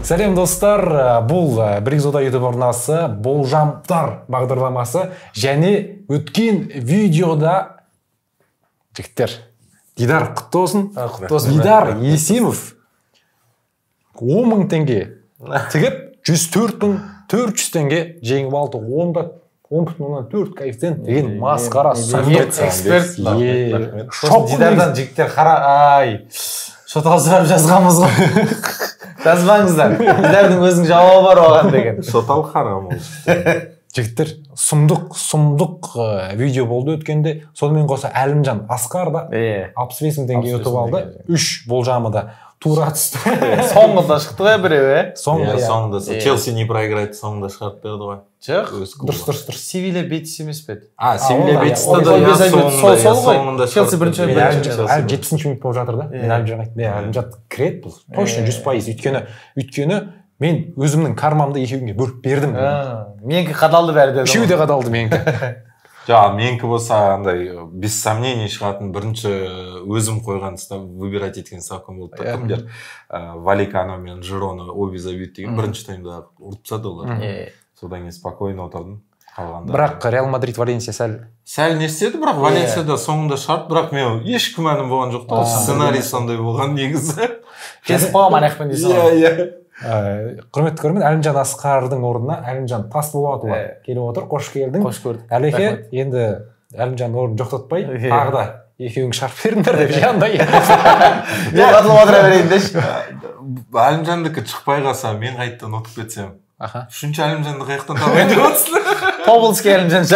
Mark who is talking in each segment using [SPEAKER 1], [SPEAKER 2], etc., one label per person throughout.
[SPEAKER 1] Сәлем достар, бұл Бригзода YouTube арнасы болжамдар бағдарламасы және өткен видеода жігіттер Дидар құтты болсын. Дидар Есимов 10 мың теңге тігіп 104.400 теңге жеңіп алды. 10.4 коэффициент деген масқара
[SPEAKER 2] эксперт.
[SPEAKER 1] Дидардан
[SPEAKER 2] жігіттер ай шотал сұрап жазғанбыз ғой. Жазбаңыздар. Дидардың өзінің жауабы бар оған деген.
[SPEAKER 3] Шотал харам ол.
[SPEAKER 1] Жігіттер сұмдық видео болды өткенде. Сонымен қоса Әлімжан Асқар да 65 мың теңге ұтып алды. 3 болжамы да тура түсті.
[SPEAKER 2] Соңында шықты ғой біреу,
[SPEAKER 3] Соңында Челси не проиграйды, соңында шығарып берді ғой.
[SPEAKER 1] Дұрыс.
[SPEAKER 2] Севилья Бетис емес пе еді?
[SPEAKER 3] Севилья Бетисті
[SPEAKER 2] соңында
[SPEAKER 1] Челси бірінші әлі 70-ші минут болып жатыр да. Мен Әлімжан айттым, Әлімжан кіреді бұл. Точно 100%. Өйткені мен өзімнің кармамды екеуіңе бөліп бердім.
[SPEAKER 2] Менікі қадалды бәрі деді.
[SPEAKER 1] Үшеуі де қадалды менікі.
[SPEAKER 3] Менікі болса андай без сомнений шығатын бірінші өзім қойған выбирать еткен ставкам болды да. Кімдер Валикано мен Жироны обе забьют деген бірінші таймда ұрып тастады олар. Содан кейін спокойно отырдым.
[SPEAKER 1] Бірақ Реал Мадрид Валенсия
[SPEAKER 3] сәл не істеді, бірақ Валенсияда соңында шығарды, бірақ мен еш күмәнім болған жоқ та. Сценарий сондай болған негізі.
[SPEAKER 2] Кесіп қойған аяқпен дейсің.
[SPEAKER 1] Құрметті көрермен, Әлімжан Асқардың орнына Әлімжан Тасболатұлы келіп отыр. Қош келдің.
[SPEAKER 2] Қош көрдік.
[SPEAKER 1] Әлеке, енді Әлімжан орнын жоқтатпай, тағы да екеуің шарп беріңдер деп жандай.
[SPEAKER 2] Мен қатылып отыра берейін деші.
[SPEAKER 3] Әлімжандікі шықпай қалса, мен қайттан ұтып кетсем. Үшінші Әлімжанды қаяқтан табайын деп отырсың.
[SPEAKER 2] Тобылский Әлімжан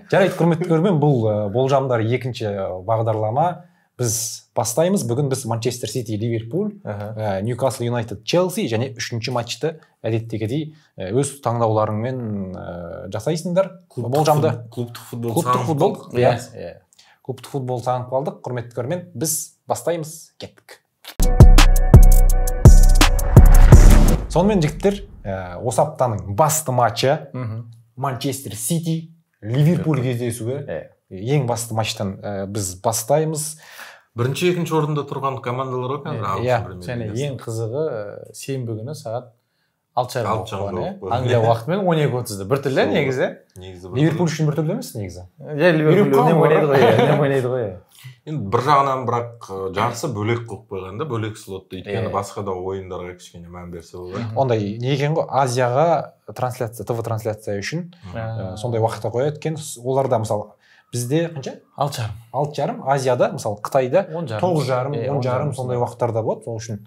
[SPEAKER 1] Жарайды, құрметті көрермен, бұл болжамдар екінші бағдарлама. Біз бастаймыз. Бүгін біз Манчестер Сити, Ливерпуль, Ньюкасл Юнайтед, Челси және үшінші матчты әдеттегідей өз таңдауларыңмен жасайсыңдар. Болжамды.
[SPEAKER 3] Клубтық футбол.
[SPEAKER 1] Клубтық футбол сағынып қалдық. Құрметті көрермен, біз бастаймыз. Кеттік. Сонымен жігіттер, осы аптаның басты матчы Манчестер Сити, Ливерпуль кездесуі. Ең басты матчтан біз бастаймыз.
[SPEAKER 3] Бірінші, екінші орында тұрған командалар ғой.
[SPEAKER 2] Және ең қызығы сенбі күні сағат 6:30 Англия уақытымен 12:30-да. Бір түрлі негізі.
[SPEAKER 1] Ливерпуль үшін бір түрлі емес негізі.
[SPEAKER 2] Ливерпуль ойнайды ғой.
[SPEAKER 3] Енді бір жағынан бірақ жарысы бөлек қойып қойғанда, бөлек слотты, өйткені басқа да ойындарға кішкене мән берсе болады.
[SPEAKER 1] Ондай не екен ғой, Азияға трансляция, ТВ трансляция үшін сондай уақытта қояды екен. Оларда мысалы бізде қанша? 6:30. Азияда, мысалы Қытайда 9:30, 10:30 сондай уақыттарда болады. Сол үшін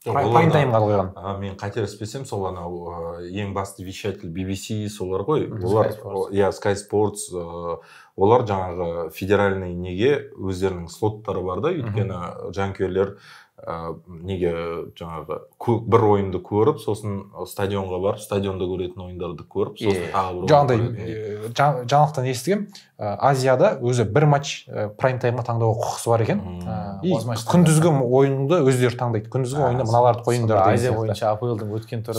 [SPEAKER 1] прайм таймға қойған.
[SPEAKER 3] Мен қателеспесем, сол анау ең басты вещатель BBC солар ғой. Олар Sky Sports, олар жаңағы федеральный неге өздерінің слоттары бар да, өйткені жанкүйерлер неге жаңағы бір ойынды көріп, сосын стадионға барып, стадионда көретін ойындарды көріп, сосын тағы бір
[SPEAKER 1] ойынды. Жаңалықтан естігем, Азияда өзі бір матч прайм таймға таңдауға құқысы бар екен. Күндізгі ойынды өздері таңдайды. Күндізгі ойында мыналарды қойыңдар.
[SPEAKER 2] Азия бойынша АПЛ-дың өткен түрі.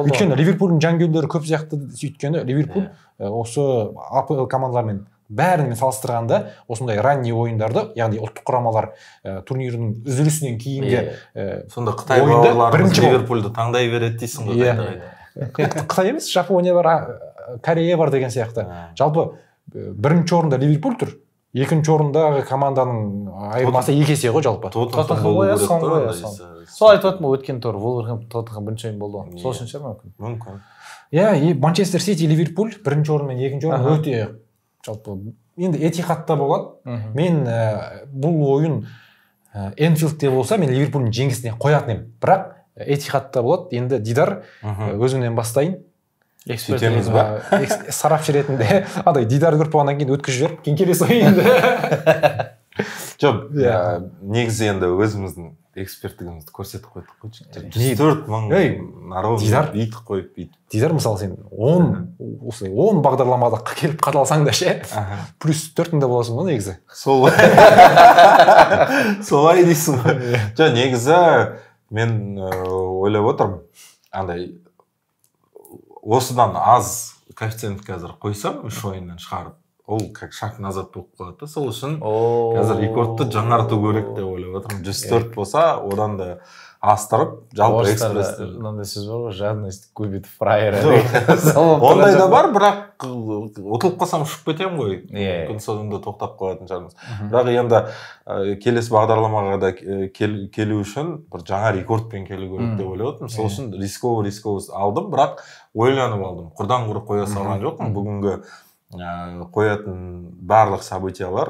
[SPEAKER 1] Өйткені Ливерпульдің жанкүйерлері көп сияқты, өйткені Ливерпуль осы АПЛ командалармен бәрімен салыстырғанда осындай ранний ойындарды, яғни ұлттық құрамалар турнирінің үзілісінен кейінгі
[SPEAKER 3] сонда Қытай бауырларымыз Ливерпульді таңдай береді дейсің ғой.
[SPEAKER 1] Қытай емес, Жапония бар, Корея бар деген сияқты. Жалпы бірінші орында Ливерпуль тұр, екінші орындағы команданың айырмасы 2 есе ғой жалпы.
[SPEAKER 2] Сол айтып отырмын, өткен тур Тоттенхэм бірінші ойын болды. Сол үшін шығар
[SPEAKER 3] мүмкін.
[SPEAKER 1] Манчестер Сити, Ливерпуль бірінші орын мен екінші орын өте жалпы енді Этихадта болады. Мен бұл ойын Энфилдте болса, мен Ливерпульдің жеңісіне қоятын едім. Бірақ Этихадта болады. Енді Дидар өзіңнен бастайын.
[SPEAKER 3] Сөйтеміз ба?
[SPEAKER 1] Сарапшы ретінде адай Дидар көріп болғаннан кейін өткізіп жіберіп, кейін келесі ойынды.
[SPEAKER 3] Жоқ, негізі енді өзіміздің эксперттігімізді көрсетіп қойдық қой. 104 мың народ бүйтіп қойып бүйтіп.
[SPEAKER 1] Дидар мысалы сен 10 бағдарламада келіп қаталсаң да ше, плюс 4-інде боласың ғой негізі.
[SPEAKER 3] Солай дейсің ғой. Жоқ, негізі мен ойлап отырмын, андай осыдан аз коэффициент қазір қойсам, үш ойыннан шығарып, ол как шаг назад болып қалады да. Сол үшін қазір рекордты жаңарту керек деп ойлап отырмын. 104 болса, одан да астырып, жалпы экспрессті.
[SPEAKER 2] Мынандай сөз бар ғой, жадность губит фраера.
[SPEAKER 3] Ондай да бар, бірақ ұтылып қалсам ұшып кетемін ғой. Күн соңында тоқтап қалатын шығармыз. Бірақ енді келесі бағдарламаға да келу үшін бір жаңа рекордпен келу керек деп ойлап отырмын. Сол үшін рисковый алдым, бірақ ойланып алдым. Құрдан құры қоя салған жоқпын. Бүгінгі қоятын барлық событиялар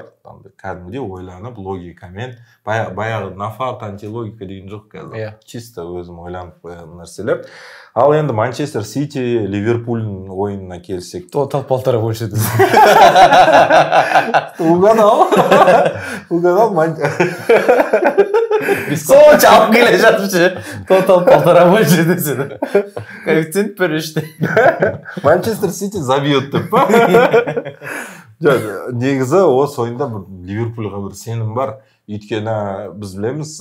[SPEAKER 3] кәдімгідей ойланып, логикамен, баяғы нафарт, антилогика деген жоқ қазір. Чисто өзім ойланып қоятын нәрселер. Ал енді Манчестер Сити, Ливерпульдің ойынына келсек.
[SPEAKER 2] Полтора больше.
[SPEAKER 3] Угадал.
[SPEAKER 2] Сонша алып келе жатып тотал полтора больше деседі. Коэффициент 1,3.
[SPEAKER 3] Манчестер Сити забьет деп па? Негізі осы ойында бір Ливерпульға бір сенім бар. Өйткені біз білеміз,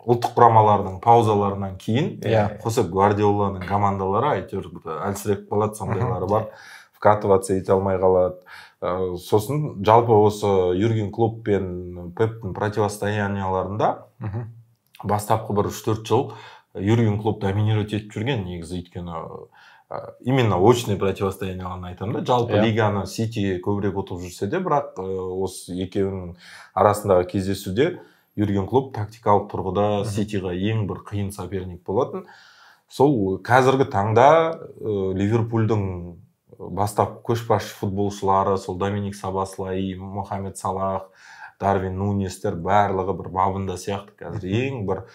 [SPEAKER 3] ұлттық құрамалардың паузаларынан кейін қосып Гвардиоланың командалары әйтеуір әлсіреп қалады, сондайлары бар. Вкатываться ете алмай қалады. Сосын жалпы осы Юрген Клоп пен Пептің противостоянияларында бастапқы бір 3-4 жыл Юрген Клоп доминировать етіп жүрген, негізі өйткені именно очный противостоянияларын айтамын да. Жалпы лиганы Сити көбірек ұтып жүрсе де, бірақ осы екеуінің арасындағы кездесуде Юрген Клоп тактикалық тұрғыда Ситиға ең бір қиын соперник болатын. Сол қазіргі таңда Ливерпульдің бастап көшбасшы футболшылары, сол Доминик Сабаслай, Мохамед Салах, Дарвин Нунестер барлығы бір бабында сияқты қазір ең бір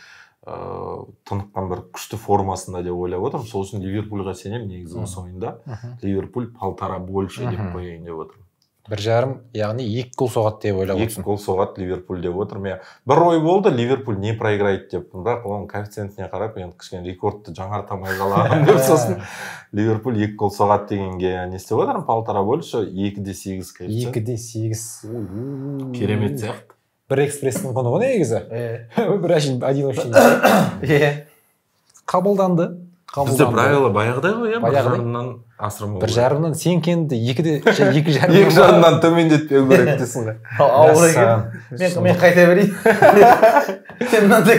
[SPEAKER 3] тыныққан бір күшті формасында деп ойлап отырмын. Сол үшін Ливерпульға сенемін негізі осы ойында. Ливерпуль полтора больше деп қояйын деп отырмын.
[SPEAKER 1] 1,5, яғни 2 гол соғады деп ойлап отырсың.
[SPEAKER 3] 2 гол соғады Ливерпуль деп отырмын. Бір ой болды, Ливерпуль не проиграйды деп. Бірақ оның коэффициентіне қарап, енді кішкене рекордты жаңартамай қаламын деп, сосын Ливерпуль 2 гол соғады дегенге не істеп отырмын, полтора больше, 2,8 коэффициент.
[SPEAKER 1] 2,8.
[SPEAKER 3] Керемет сияқты.
[SPEAKER 1] Бір экспресстің құны ғой негізі. Бір один вообще. Қабылданды.
[SPEAKER 3] Бізде правила баяғыдай ғой, бір жарымнан асырмау.
[SPEAKER 1] Бір жарымнан сен кенді, екі
[SPEAKER 3] жарымнан төмендетпеу керек дейсің ғой.
[SPEAKER 2] Ауыр екен. Мен қайта берейін. Сен мынандай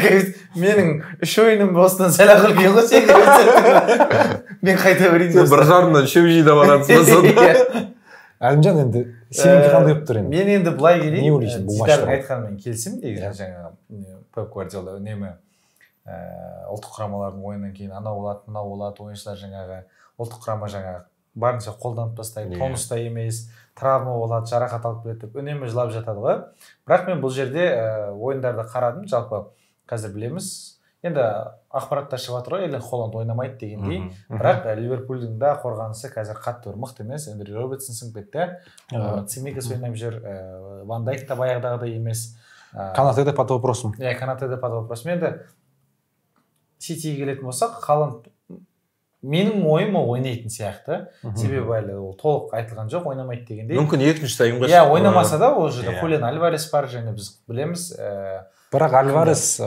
[SPEAKER 2] менің 3 ойыным осыдан сәл ақылген ғой, сен мен қайта берейін.
[SPEAKER 3] Сен бір жарымнан 3 жида баратсың сонда.
[SPEAKER 1] Әлімжан, енді сеніңкі қандай болып тұр енді?
[SPEAKER 2] Мен енді былай келейін.
[SPEAKER 1] Не ойлайсың бұл
[SPEAKER 2] матчта? Айтқанмен келісемін негізі, жаңағы Пеп Гвардиола үнемі ұлттық құрамалардың ойыннан кейін анау болады, мынау болады, ойыншылар жаңағы ұлттық құрама жаңағы барынша қолданып тастайды, тонуста емес, травма болады, жарақат алып кетіп, үнемі жылап жатады ғой. Бірақ мен бұл жерде ойындарды қарадым, жалпы қазір білеміз. Енді ақпаратта шығып жатыр ғой, Эрлинг Холланд ойнамайды дегендей. Бірақ Ливерпульдің да қорғанысы қазір қатты бір мықты емес. Эндрю Робертсон сынып кетті. Цимикас ойнап жүр, Ван Дайк та баяғыдағыдай емес.
[SPEAKER 1] Канате де под вопросом.
[SPEAKER 2] Канате де под вопросом. Енді Ситиге келетін болсақ, Холланд менің ойым ойнайтын сияқты. Себебі әлі ол толық айтылған жоқ, ойнамайды дегендей.
[SPEAKER 3] Мүмкін екінші таймға
[SPEAKER 2] шығып. Ойнамаса да ол жерде Хулиан Альварес бар, және біз білеміз.
[SPEAKER 1] Бірақ Альварес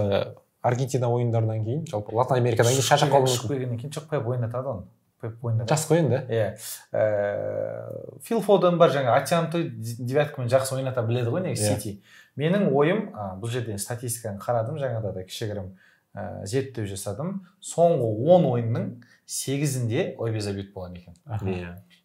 [SPEAKER 1] Аргентина ойындарынан кейін, жалпы Латын Америкадан кейін шаршап қалуы мүмкін.
[SPEAKER 2] Шығып келгеннен кейін жоқ, Пеп ойнатады оны. Пеп ойнатады.
[SPEAKER 1] Жас қой енді.
[SPEAKER 2] Фил Фоден бар, жаңа Атианты девяткамен жақсы ойната біледі ғой негізі Сити. Менің ойым, бұл жерден статистиканы қарадым, жаңада да кішігірім зерттеу жасадым. Соңғы 10 ойынның 8-інде ойбе забит болған екен.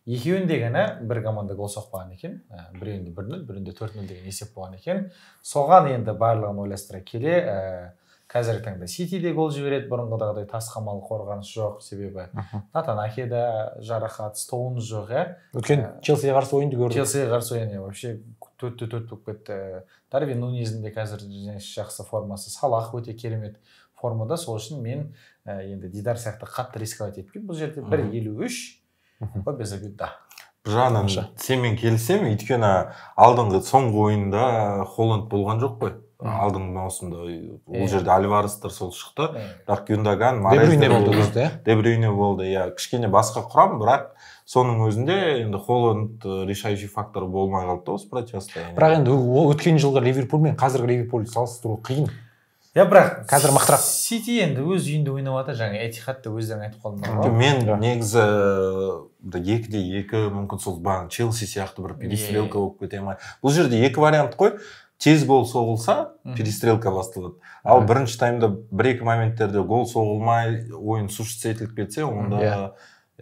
[SPEAKER 2] Екеуінде ғана бір команда гол соқпаған екен. Біреуінде 1-0, бірінде 4-0 деген есеп болған екен. Соған енді барлығын ойластыра келе, қазіргі таңда Ситиде гол жібереді, бұрынғыдағыдай тасқамал қорғаныс жоқ, себебі Натан Акеда жарақат, Стоунс жоқ,
[SPEAKER 1] Өткен Челсиге қарсы ойынды көрдік.
[SPEAKER 2] Челсиге қарсы ойын вообще 4-4 болып кетті. Дарвин Нунездің де қазір жақсы формасы, Салах өте керемет формада, сол үшін мен енді Дидар сияқты қатты рисковать етпеймін. Бұл жерде 1.53 ойбе забит, да.
[SPEAKER 3] Бір жағынан сенмен келісемін, өйткені алдыңғы соңғы ойында Холланд болған жоқ қой. Алдыңғы маусымда ол жерде Альварестер сол шықты. Бірақ Гюндоган, Де Брюйне болды. Кішкене басқа құрам, бірақ соның өзінде енді Холланд решающий фактор болмай қалды осы противостояние.
[SPEAKER 1] Бірақ енді өткен жылғы Ливерпуль мен қазіргі Ливерпуль салыстыру қиын.
[SPEAKER 2] бірақ
[SPEAKER 1] қазір мықтырақ.
[SPEAKER 2] Сити енді өз үйінде ойнап жатыр, жаңа Этихадты өздерің айтып қалдыңдар.
[SPEAKER 3] Мен негізі 2-2 мүмкін сол Челси сияқты бір перестрелка болып кете ма. Бұл жерде екі вариант қой. Тез гол соғылса, перестрелка басталады. Ал бірінші таймда 1-2 моменттерде гол соғылмай, ойын сушицетіліп кетсе, онда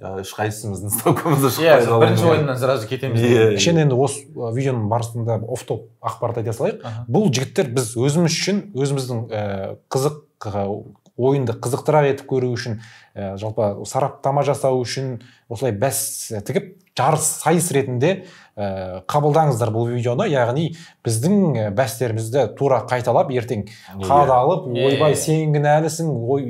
[SPEAKER 3] ешқайсымыздың ставкамызды шықпайды.
[SPEAKER 2] Бірінші ойыннан сразу кетеміз.
[SPEAKER 1] Кішкене енді осы видеоның барысында офф-топ ақпарат айта салайық. Бұл жігіттер біз өзіміз үшін, өзіміздің қызық ойынды қызықтырақ етіп көру үшін, жалпы сараптама жасау үшін осылай бәс тігіп жарыс сайыс ретінде қабылдаңыздар бұл видеоны. Яғни біздің бәстерімізді тура қайталап, ертең қадалып, ойбай сен кінәлісің, ой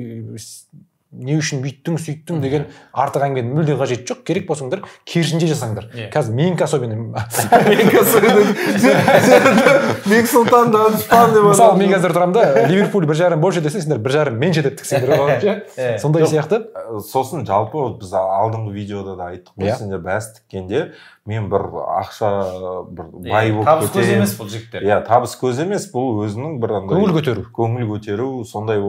[SPEAKER 1] не үшін бүйттің, сөйттің деген артық әңгіменің мүлде қажеті жоқ. Керек болсаңдар, керісінше жасаңдар. Қазір менікі особенно.
[SPEAKER 3] Бек Сұлтан данышпан деп.
[SPEAKER 1] Мысалы, мен қазір тұрамын да, Ливерпуль 1,5 больше десе, сендер 1,5 менше деп тіксеңдер. Сондай сияқты.
[SPEAKER 3] Сосын жалпы біз алдыңғы видеода да айттық қой, сендер бәс тіккенде мен бір ақша бай болып
[SPEAKER 2] табыс көзі емес бұл жігіттер.
[SPEAKER 3] Иә, табыс көзі емес, бұл өзінің бір көңіл көтеру, сондай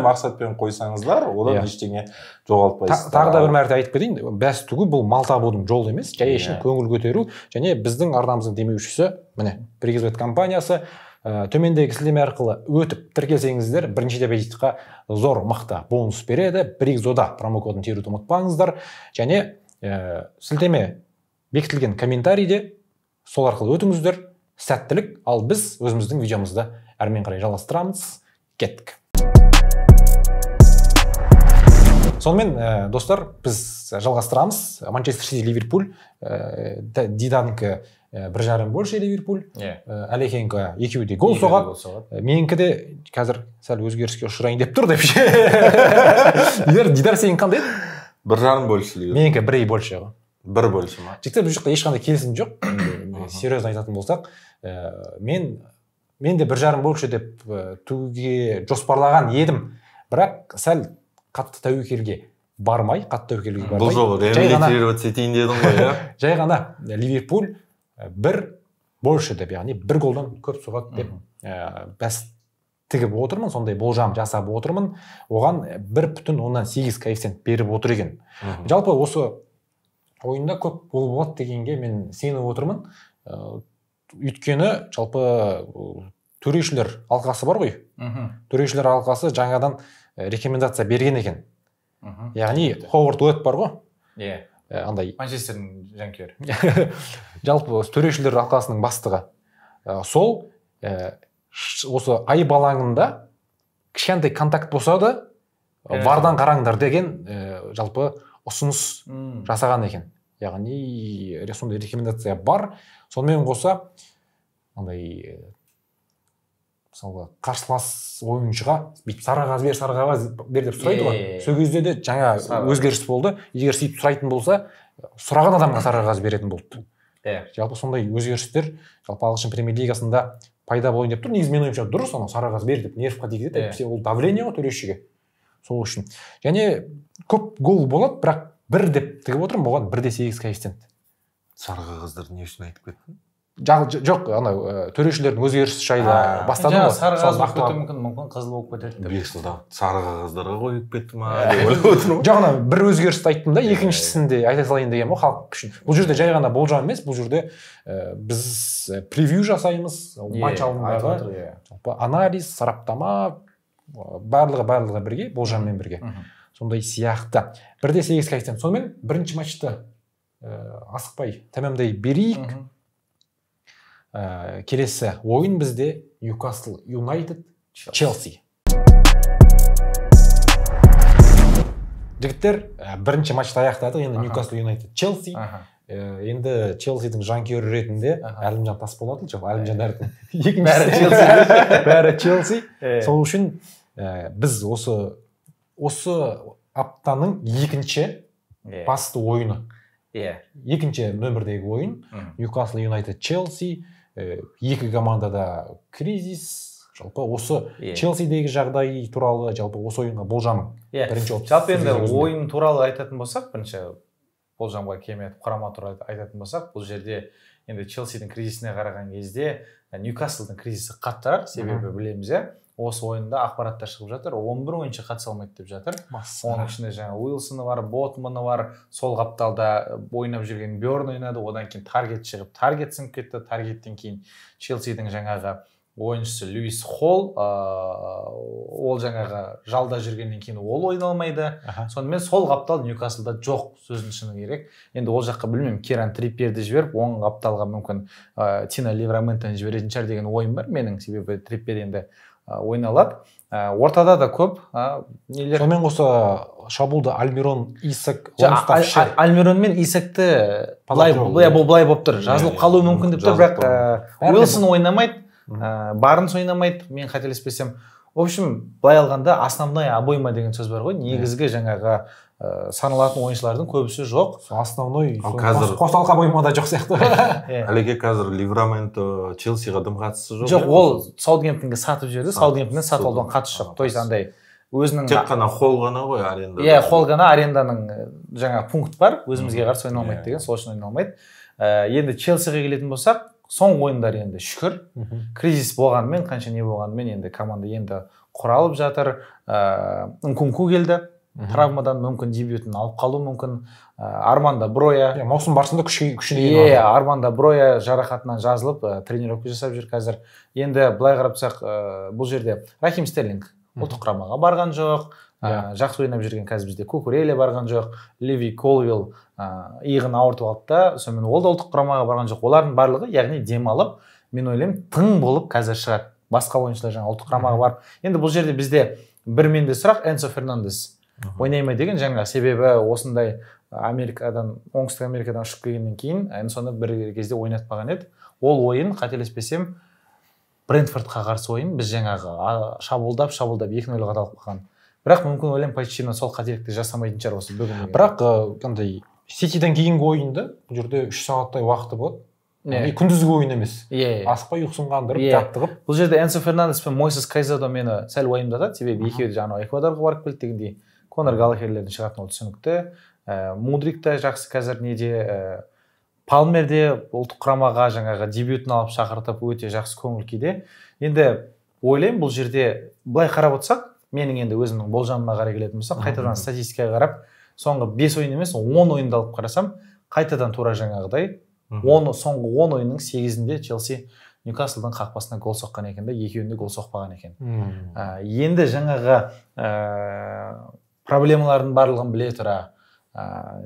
[SPEAKER 3] мақсатпен қойсаңыздар, одан ештеңе жоғалтпайсыз.
[SPEAKER 1] Тағы да бір мәрте айтып кетейін, бәс тігу бұл мал табудың жолы емес, жай үшін көңіл көтеру, және біздің арнамыздың демеушісі, міне, Пригизбет компаниясы, төмендегі сілтеме арқылы өтіп тіркелсеңіздер, бірінші депозитқа зор мықты бонус береді. Пригизода промокодын теруді ұмытпаңыздар, және сілтеме бекітілген комментарийде сол арқылы өтіңіздер. Сәттілік. Ал біз өзіміздің видеомызды әрмен қарай жалғастырамыз. Кеттік. Сонымен, достар, біз жалғастырамыз. Манчестер Сити Ливерпуль, Диданкі 1,5 больше Ливерпуль, Алекенко екеуі де гол соғады. Менікі де қазір сәл өзгеріске ұшырайын деп тұр деп. Дидар сенің қандай?
[SPEAKER 3] 1,5 больше Ливерпуль.
[SPEAKER 1] Менікі 1 больше.
[SPEAKER 3] 1 больше ма?
[SPEAKER 1] Жіктер бұл жаққа ешқандай келісім жоқ. Серьезно айтатын болсақ, мен де 1,5 больше деп тігуге жоспарлаған едім. Бірақ сәл қатты тәуекелге бармай,
[SPEAKER 3] бұл жолы реабилитировать етейін дедің ғой, иә?
[SPEAKER 1] Жай ғана Ливерпуль 1 больше деп, яғни 1 голдан көп соғады деп бәс тігіп отырмын, сондай болжам жасап отырмын. Оған 1,8 коэффициент беріп отыр екен. Жалпы осы ойында көп гол болады дегенге мен сеніп отырмын. Өйткені жалпы төрешілер алқасы бар ғой. Төрешілер алқасы жаңадан рекомендация берген екен. Яғни Ховард Уэд бар ғой. Андай
[SPEAKER 2] Манчестердің жанкүйері.
[SPEAKER 1] Жалпы төрешілер алқасының бастығы. Сол осы айып алаңында кішкентай контакт болса да вардан қараңдар деген жалпы ұсыныс жасаған екен. Яғни сондай рекомендация бар. Сонымен қоса андай мысалы қарсылас ойыншыға бүйтіп сары қағаз бер деп сұрайды ғой. Сол кезде де жаңа өзгеріс болды. Егер сөйтіп сұрайтын болса, сұраған адамға сары қағаз беретін болды. Жалпы сондай өзгерістер жалпы ағылшын премьер лигасында пайда болайын деп тұр. Негізі мен ойымша дұрыс, ана сары қағаз бер деп нервқа тигізеді. Әйтпесе ол давление ғой төрешіге. Сол үшін. Және көп гол болады, бірақ 1 деп тігіп отырмын, оған 1,8 коэффициент.
[SPEAKER 3] Сары қағаздарды не үшін айтып кеттің?
[SPEAKER 1] Жоқ, анау төрешілердің өзгерісі жайлы бастадым ғой.
[SPEAKER 2] Сары қағаз болып кетуі мүмкін, қызыл болып кетеді.
[SPEAKER 3] Бек Сұлтан сары қағаздарға қойып кетті ма деп ойлап отырмын.
[SPEAKER 1] Жоқ, ана бір өзгерісті айттым да, екіншісінде айта салайын деген ғой халық үшін. Бұл жерде жай ғана болжам емес, бұл жерде біз превью жасаймыз, матч алдындағы жалпы анализ, сараптама, барлығы бірге, болжаммен бірге. Сондай сияқты. 1,8 коэффициент. Сонымен бірінші матчты асықпай тәмамдай берейік. Келесі ойын бізде Ньюкасл Юнайтед Челси. Жігіттер, бірінші матчты аяқтадық. Енді Ньюкасл Юнайтед Челси. Енді Челсидің жанкүйері ретінде Әлімжан Тасболат, жоқ, Әлімжан әркім. Бәрі Челси. Сол үшін біз осы аптаның екінші басты ойыны. Екінші нөмірдегі ойын Ньюкасл Юнайтед Челси. Екі командада кризис. Жалпы осы Челсидегі жағдай туралы жалпы осы ойынға болжамың.
[SPEAKER 2] Жалпы енді ойын туралы айтатын болсақ, бірінші болжамға келмей құрама туралы айтатын болсақ, бұл жерде енді Челсидің кризисіне қараған кезде Ньюкаслдың кризисі қаттырақ, себебі білеміз осы ойында ақпараттар шығып жатыр, 11 ойыншы қатыса алмайды деп жатыр. Оның ішінде жаңа Уилсоны бар, Ботманы бар, сол қапталда ойнап жүрген Бёрн ойнады, одан кейін Таргет шығып, Таргет сынып кетті, Таргеттен кейін Челсидің жаңағы ойыншысы Льюис Холл, ол жаңағы жалда жүргеннен кейін ол ойналмайды. Сонымен сол қаптал Ньюкаслда жоқ, сөздің шыны керек. Енді ол жаққа білмеймін, Керан Трипперді жіберіп, оң қапталға мүмкін Тино Ливраментені жіберетін шығар деген ойым бар менің, себебі Триппер енді ойналады. Ортада да көп нелер.
[SPEAKER 1] Сонымен қоса шабуылда Альмирон, Исак,
[SPEAKER 2] Альмирон мен Исакты былай болып тұр, жазылып қалуы мүмкін деп тұр, бірақ Уилсон ойнамайды. Барнс ойнамайды, мен қателеспесем. В общем, былай алғанда основной обойма деген сөз бар ғой, негізгі жаңағы саналатын ойыншылардың көбісі жоқ.
[SPEAKER 1] Основной қосалқы обоймада жоқ сияқты.
[SPEAKER 3] Әлеге қазір Ливраменто Челсиға дым қатысы жоқ.
[SPEAKER 2] Жоқ, ол Саутгемптонға сатып жіберді, Саутгемптоннан сатып алудан қатысы жоқ. То есть андай өзінің
[SPEAKER 3] тек қана Холл ғана ғой аренда.
[SPEAKER 2] Иә, Холл ғана аренданың жаңа пункт бар, өзімізге қарсы ойнай алмайды деген, сол үшін ойнай алмайды. Енді Челсиға келетін болсақ, соңғы ойындар енді шүкір, кризис болғанымен, қанша не болғанымен енді команда енді құралып жатыр. Нкунку келді, травмадан мүмкін дебютін алып қалу мүмкін. Арманда Броя.
[SPEAKER 1] Маусым барысында күшіне
[SPEAKER 2] Арманда Броя жарақатынан жазылып, тренировка жасап жүр қазір. Енді былай қарапсақ, бұл жерде Рахим Стерлинг ұлттық құрамаға барған жоқ. Жақсы ойнап жүрген қазір бізде Кукуреле барған жоқ, Леви Колвилл иығын ауыртып алды да, сонымен ол да ұлттық құрамаға барған жоқ. Олардың барлығы, яғни демалып, мен ойлаймын, тың болып қазір шығады. Басқа ойыншылар жаңа ұлттық құрамаға барып. Енді бұл жерде бізде бір менде сұрақ Энсо Фернандес ойнай ма деген жаңа, себебі осындай Америкадан, оңтүстік Америкадан ұшып келгеннен кейін Энсоны бір кезде ойнатпаған еді. Ол ойын, қателеспесем, Брентфордқа қарсы ойын біз жаңағы шабуылдап 2-0 қадалып қалған. Бірақ мүмкін ойлаймын Почтино сол қателікті жасамайтын шығар осы бүгін.
[SPEAKER 1] Бірақ қандай Ситиден кейінгі ойында бұл жерде 3 сағаттай уақыты болады. Күндізгі ойын емес. Асықпай ұйқысын қандырып, жаттығып.
[SPEAKER 2] Бұл жерде Энсо Фернандес пен Мойсес Кайзадо мені сәл уайымдатады, себебі екеуі жаңа Эквадорға барып келді дегендей. Конор Галлахерлердің шығатын ол түсінікті. Мудрик та жақсы қазір неде, Палмер де ұлттық құрамаға жаңағы дебютін алып шақыртып өте жақсы көңіл күйде. Енді ойлаймын бұл жерде былай қарап отырсақ, менің енді өзімнің болжамыма қарай келетін болсақ, қайтадан статистикаға қарап, соңғы 5 ойын емес, 10 ойынды алып қарасам, қайтадан тура жаңағыдай, соңғы 10 ойынның 8-інде Челси Ньюкаслдың қақпасына гол соққан екен де, екеуінде гол соқпаған екен. Енді жаңағы проблемалардың барлығын біле тұра,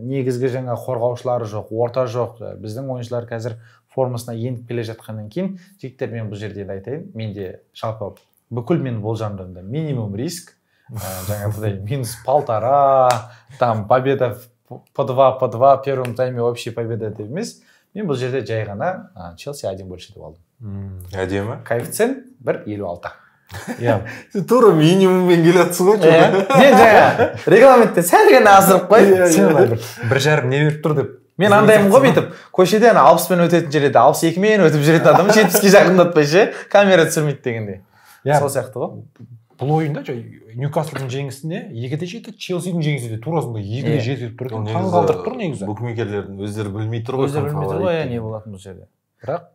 [SPEAKER 2] негізгі жаңа қорғаушылары жоқ, орта жоқ, біздің ойыншылар қазір формасына еніп келе жатқаннан кейін, жігіттер, мен бұл жерде айтайын, менде жалпы бүкіл мен болжамдарымда минимум риск, жаңағыдай минус 1,5, там победа по 2 первом тайме общий победа деп емес. Мен бұл жерде жай ғана Челси 1 больше деп алдым.
[SPEAKER 3] Әдемі?
[SPEAKER 2] Коэффициент 1,56.
[SPEAKER 3] Сен тура минимуммен келатсың ғой.
[SPEAKER 2] Мен жаңа регламентте сәл ғана асырып қой.
[SPEAKER 1] Сен 1,5 не беріп тұр деп.
[SPEAKER 2] Мен андаймын ғой бүйтіп, көшеде 60-мен өтетін жерде 62-мен өтіп жүретін адам 70-ке жақындатпайшы, камера түсірмейді дегенде. Сол сияқты ғой.
[SPEAKER 1] Бұл ойында Ньюкаслдың жеңісіне 2-7, Челсидің жеңісіне тура сондай 2-7 тұр. Таң қалдырып тұр негізі.
[SPEAKER 3] Букмекерлердің өздері білмей тұр ғой.
[SPEAKER 2] Өздері білмей тұр ғой, не болатын бұл жерде. Бірақ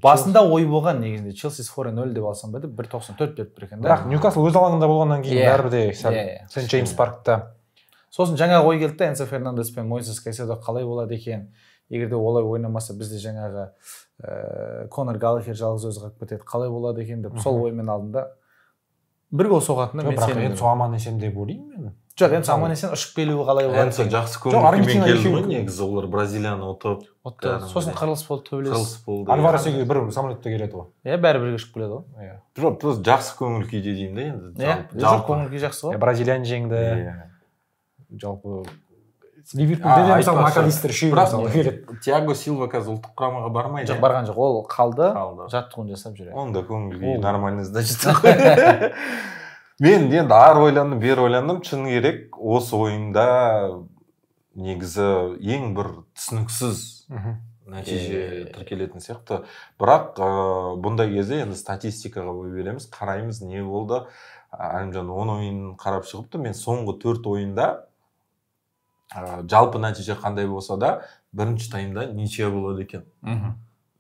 [SPEAKER 2] басында ой болған негізінде Челси 0-0 деп алсам ба деп 1.94 беріп тұр екен.
[SPEAKER 1] Бірақ Ньюкасл өз алаңында болғаннан кейін бәрібір де Сент-Джеймс паркта.
[SPEAKER 2] Сосын жаңағы ой келді, Энсо Фернандес пен Мойсес Кайседо қалай болады екен? Егерде олай ойнамаса бізде жаңағы Конор Галлахер жалғыз өзі қалып кетеді, қалай болады екен деп сол оймен алдында бір гол соғатынына мен сенемін.
[SPEAKER 1] Бірақ Энсо аман есен деп ойлаймын мен.
[SPEAKER 2] Жоқ, Энсо аман есен ұшып келуі қалай болады?
[SPEAKER 3] Энсо жақсы көңіл күймен келді ғой, негізі олар Бразилияны ұтып.
[SPEAKER 2] Сосын қырылыс болды, төбелес.
[SPEAKER 1] Альварес бір самолетте келеді ғой.
[SPEAKER 2] Бәрі бірге ұшып келеді ғой.
[SPEAKER 3] Просто жақсы көңіл күйде деймін да енді.
[SPEAKER 2] Жалпы көңіл күй жақсы ғой.
[SPEAKER 1] Бразилияны жеңді. Жалпы Ливерпульде де мысалы Макалистер үшеуі мысалы келеді.
[SPEAKER 3] Тиаго Силва қазір ұлттық құрамаға бармайды.
[SPEAKER 2] Жоқ, барған жоқ, ол қалды, жаттығуын жасап жүреді.
[SPEAKER 3] Оның да көңіл күйі нормальный значит. Мен енді ары ойландым, бері ойландым, шыны керек, осы ойында негізі ең бір түсініксіз нәтиже тіркелетін сияқты. Бірақ бұндай кезде енді статистикаға ой береміз, қараймыз не болды. Әлімжан 10 ойын қарап шығыпты, мен соңғы 4 ойында жалпы нәтиже қандай болса да бірінші таймда ничья болады екен.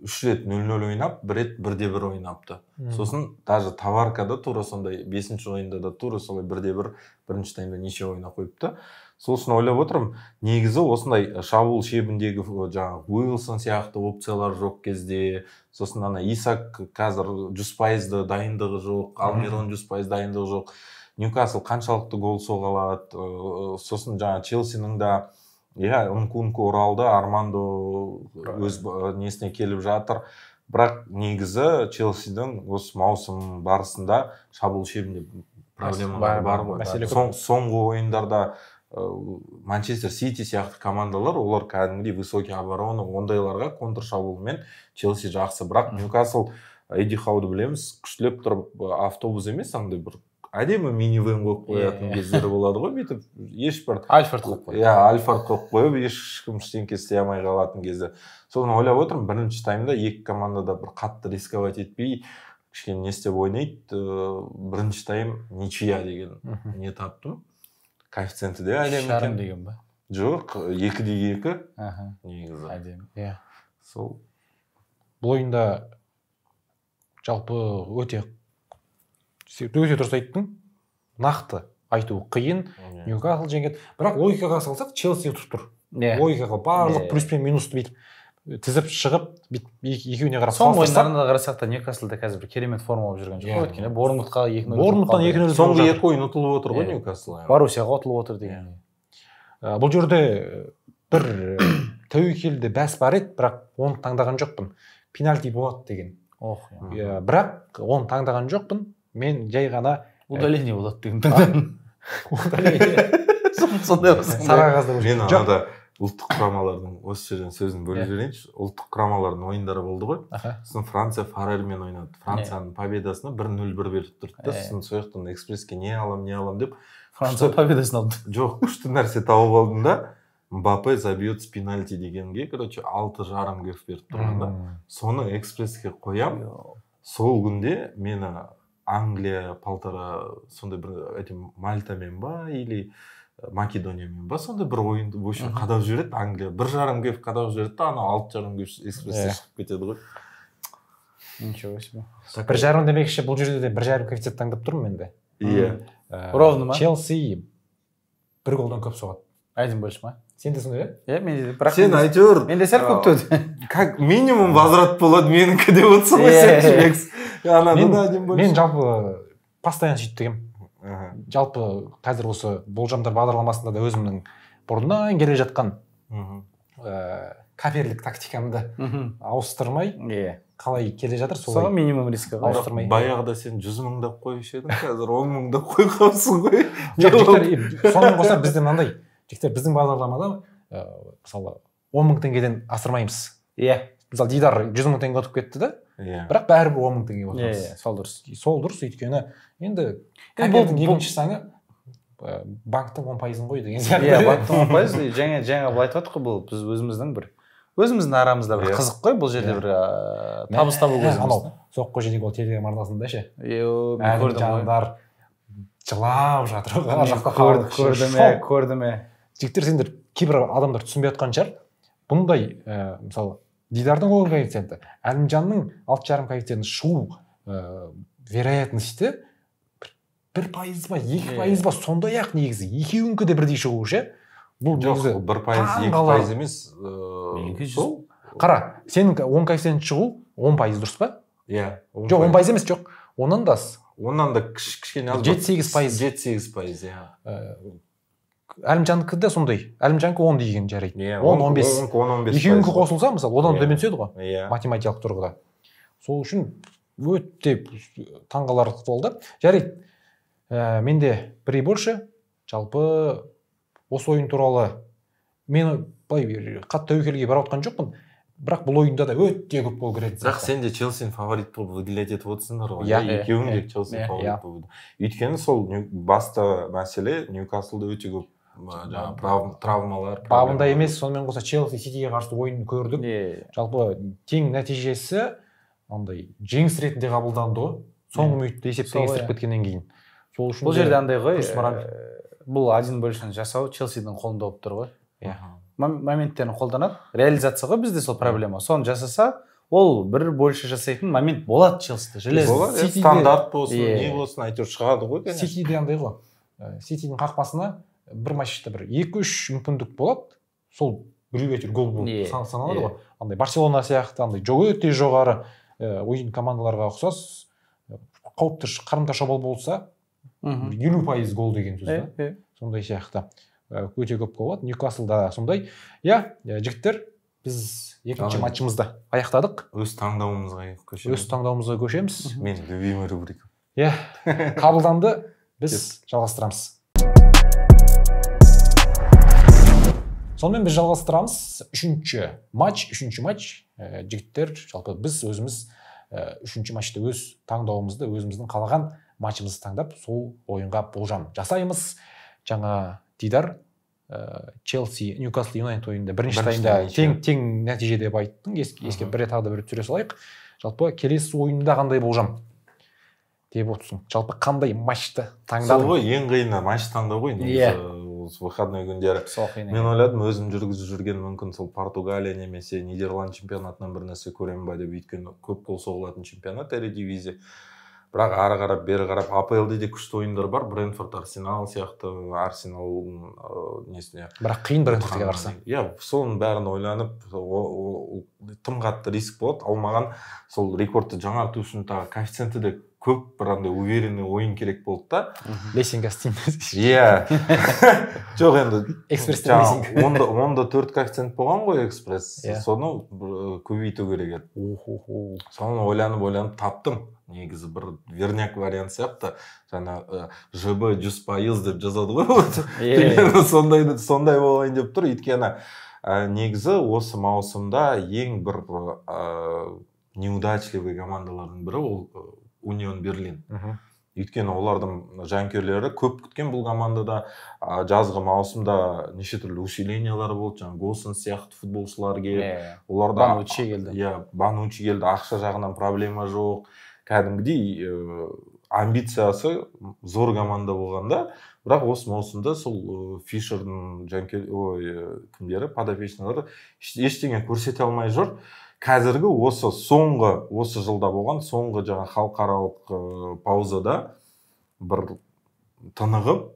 [SPEAKER 3] 3 рет 0-0 ойнап, 1 рет 1-1 ойнапты. Сосын даже Товаркада тура сондай 5-ші ойында да тура солай 1-1 бірінші таймда ничья ойнап қойыпты. Сосын ойлап отырмын, негізі осындай шабуыл шебіндегі жаңағы Уилсон сияқты опциялар жоқ кезде, сосын ана Исак қазір 100% дайындығы жоқ, Алмирон 100% дайындығы жоқ. Ньюкасл қаншалықты гол соға алады, сосын жаңа Челсиның да Нкунку оралды, Армандо өз несіне келіп жатыр. Бірақ негізі Челсидің осы маусым барысында шабуыл шебінде проблемалар бар ғой. Соңғы ойындарда Манчестер Сити сияқты командалар, олар кәдімгідей высокий оборона, ондайларға контр шабуылмен Челси жақсы. Бірақ Ньюкасл Эдди Хауды білеміз, күштілеп тұрып автобус емес, андай бір әдемі минивэн қойып қоятын кездері болады ғой, бүйтіп ешбір
[SPEAKER 2] Альфард қойып қойып.
[SPEAKER 3] Альфард қойып қойып, ешкім ештеңке істей алмай қалатын кезде. Соны ойлап отырмын, бірінші таймда екі команда да бір қатты рисковать етпей, кішкене не істеп ойнайды. Бірінші тайм ничья деген не таптым. Коэффициенті де әдемі екен.
[SPEAKER 2] Шарым деген ба?
[SPEAKER 3] Жоқ, 2-2 негізі.
[SPEAKER 2] Әдемі.
[SPEAKER 3] Сол.
[SPEAKER 1] Бұл ойында жалпы өте дұрыс айттың, нақты айту қиын, Ньюкасл жеңеді. Бірақ логикаға салсақ, Челси ұтып тұр. Логикаға барлық плюс пен минусты бүйтіп тізіп шығып, екеуіне қарап салсақ.
[SPEAKER 2] Соңғы ойындарында қарасақ та Ньюкаслда қазір бір керемет форма болып жүрген жоқ. Өйткені Борнмутқа 2-0.
[SPEAKER 1] Борнмуттан 2-0.
[SPEAKER 3] Соңғы 2 ойын ұтылып отыр ғой Ньюкасл.
[SPEAKER 2] Боруссияға ұтылып отыр деген.
[SPEAKER 1] Бұл жерде бір тәуекелді бәс бар еді, бірақ оны таңдаған жоқпын. Пенальти болады деген. Бірақ оны таңдаған жоқпын. Мен жай ғана
[SPEAKER 2] удаление болады деген тыңдадым. Сондай болса.
[SPEAKER 1] Сарағазда
[SPEAKER 3] мен анада ұлттық құрамалардың осы жерден сөзін бөліп жіберейінші. Ұлттық құрамалардың ойындары болды ғой. Сосын Франция Фарермен ойнады. Францияның победасына 1-0 беріп тұрды. Сосын сояқтан экспресске не алам деп.
[SPEAKER 2] Франция победасын алды.
[SPEAKER 3] Жоқ, күшті нәрсе тауып алдым да. Мбаппе забьет с пенальти дегенге, 6,5 кеп беріп тұрғанда. Соны экспресске қоям. Сол күнде мені Англия полтора сондай бір Мальтамен ба или Македониямен ба сондай бір ойынды бойшын қадап жүреді. Англия 1,5 кеп қадап жүреді да, ана 6,5 кеп экспресске шығып кетеді ғой.
[SPEAKER 2] Ничего себе.
[SPEAKER 1] 1,5 демекші, бұл жерде де 1,5 коэффициент таңдап тұрмын менде.
[SPEAKER 2] Ровно ма?
[SPEAKER 1] Челси 1 голдан көп соғады.
[SPEAKER 2] Один больше ма?
[SPEAKER 1] Сен де сондай ба?
[SPEAKER 2] Менде
[SPEAKER 3] сен әйтеуір
[SPEAKER 2] менде сәл көп төді.
[SPEAKER 3] Как минимум возврат болады менікі деп отырсың ғой сен жібексіз.
[SPEAKER 1] Мен жалпы постоянно сөйттігім. Жалпы қазір осы болжамдар бағдарламасында да өзімнің бұрыннан келе жатқан каперлік тактикамды ауыстырмай, қалай келе жатыр солай.
[SPEAKER 2] Соға минимум рискі
[SPEAKER 1] ауыстырмай.
[SPEAKER 3] Баяғыда сен 100,000 деп қойшы едің, қазір 10,000 деп қой қалсың ғой.
[SPEAKER 1] Сонымен қоса бізде мынандай, біздің бағдарламада мысалы 10,000 теңгеден асырмаймыз. Мысалы Дидар 100,000 теңге ұтып кетті да, бірақ бәрібір 10,000 теңге отырмыз.
[SPEAKER 2] Сол дұрыс.
[SPEAKER 1] Сол дұрыс, өйткені енді капелдің екінші саңы банктың 10%-ын қой деген сияқты.
[SPEAKER 2] Банктың 10%, жаңа бұл айтып жатыр ғой, бұл біз өзіміздің арамызда бір қызық қой, бұл жерде бір табыс табу көзіміз.
[SPEAKER 1] Соққы жедік ол телеграм арнасында ше.
[SPEAKER 2] Көрдім
[SPEAKER 1] жандар жылап жатыр.
[SPEAKER 2] Көрдім.
[SPEAKER 1] Жігіттер, сендер кейбір адамдар түсінбей жатқан шығар. Бұндай, мысалы, Дидардың оң коэффициенті, Әлімжанның 6,5 коэффициенті шығу вероятності 1% ба, 2% ба, сондай ақ негізі. Екеуіңкі де бірдей шығу ше. Бұл
[SPEAKER 3] негізі 1%, 2% емес.
[SPEAKER 1] Қара, сенің оң коэффициент шығу 10% дұрыс па? Жоқ, 10% емес, жоқ. Онан
[SPEAKER 3] да кішкене аз. 7-8%.
[SPEAKER 1] Әлімжаныкі де сондай. Әлімжаныкі 10 деген жарайды. 10-15. Екеуіңкі қосылса, мысалы, одан төмен түседі ғой, математикалық тұрғыда. Сол үшін өте таңғаларлық болды. Жарайды. Менде бір больше, жалпы осы ойын туралы мен қатты тәуекелге барып отқан жоқпын. Бірақ бұл ойында да өте көп гол кіреді.
[SPEAKER 3] Бірақ сен де Челсині фаворит болып выделять етіп отырсыңдар ғой. Екеуің де Челсині фаворит болып. Өйткені сол басты мәселе Ньюкаслда өте көп травмалар.
[SPEAKER 1] Бабында емес, сонымен қоса Челси Ситиге қарсы ойын көрдік. Жалпы тең нәтижесі андай жеңіс ретінде қабылданды ғой. Соңғы минутта есеп теңестіріп кеткеннен кейін.
[SPEAKER 2] Бұл жерде андай ғой. Бұл 1 бөлшін жасау Челсидің қолында болып тұр ғой. моменттерін қолданады. Реализацияға бізде сол проблема. Соны жасаса, ол бір больше жасайтын момент болады Челсиде.
[SPEAKER 3] Железно. Стандарт болсын, не болсын, әйтеуір шығады ғой.
[SPEAKER 1] Ситиде андай ғой. Ситидің қақпасына бір матчта бір 2-3 мүмкіндік болады. Сол біреу әйтеуір гол болып саналады ғой. Андай Барселона сияқты андай өте жоғары ойын командаларға ұқсас қауіпті қарымта шабуыл болса 50% гол деген сөз. Сондай сияқты өте көп болады. Ньюкаслда сондай. Жігіттер, біз екінші матчымызды аяқтадық.
[SPEAKER 3] Өз таңдауымызға
[SPEAKER 1] көшеміз.
[SPEAKER 3] Мен любимый рубрика.
[SPEAKER 1] Қабылданды. Біз жалғастырамыз. Сонымен біз жалғастырамыз. Үшінші матч. Жігіттер, жалпы біз өзіміз үшінші матчта өз таңдауымызды, өзіміздің қалаған матчымызды таңдап, сол ойынға болжам жасаймыз. Жаңа Дидар Челси Ньюкасл Юнайтед ойында бірінші таймда тең нәтиже деп айттың. Еске бір тағы да бір түсіре салайық. Жалпы келесі ойында қандай болжам деп отырсың? Жалпы қандай матчты таңдадың?
[SPEAKER 3] Сол ғой, ең қиыны матч таңдау ғой. Выходной күндері. Мен ойладым, өзім жүргізіп жүрген мүмкін сол Португалия немесе Нидерланд чемпионатынан бір нәрсе көремін ба деп, өйткені көп гол соғылатын чемпионат, Эредивизия. Бірақ ары қарап, бері қарап, АПЛ-де де күшті ойындар бар, Брентфорд, Арсенал сияқты, Арсенал несіне.
[SPEAKER 1] Бірақ қиын Брентфордқа қарсы.
[SPEAKER 3] Соның бәрін ойланып, тым қатты риск болады. Ал маған сол рекордты жаңарту үшін тағы коэффициенті де көп, бір андай уверенный ойын керек болды да.
[SPEAKER 1] Лесинг астин.
[SPEAKER 3] Жоқ енді.
[SPEAKER 1] Экспресстен лесинг.
[SPEAKER 3] Онда 4 коэффициент болған ғой экспресс. Соны көбейту керек еді. Соны ойланып таптым. Негізі бір верняк вариант сияқты, жаңа ЖБ 100% деп жазады ғой. Сондай болайын деп тұр. Өйткені негізі осы маусымда ең бір неудачливый командалардың бірі ол Унион Берлин. Өйткені олардың жанкүйерлері көп күткен бұл командада. Жазғы маусымда неше түрлі усилениялар болды, жаңа Госын сияқты футболшылар келіп, оларда Банучи келді, ақша жағынан проблема жоқ. Кәдімгідей амбициясы зор команда болғанда, бірақ осы маусымда сол Фишердің кімдері, подопечныйлары ештеңе көрсете алмай жүр. Қазіргі осы жылда болған соңғы жаңа халықаралық паузада бір тынығып,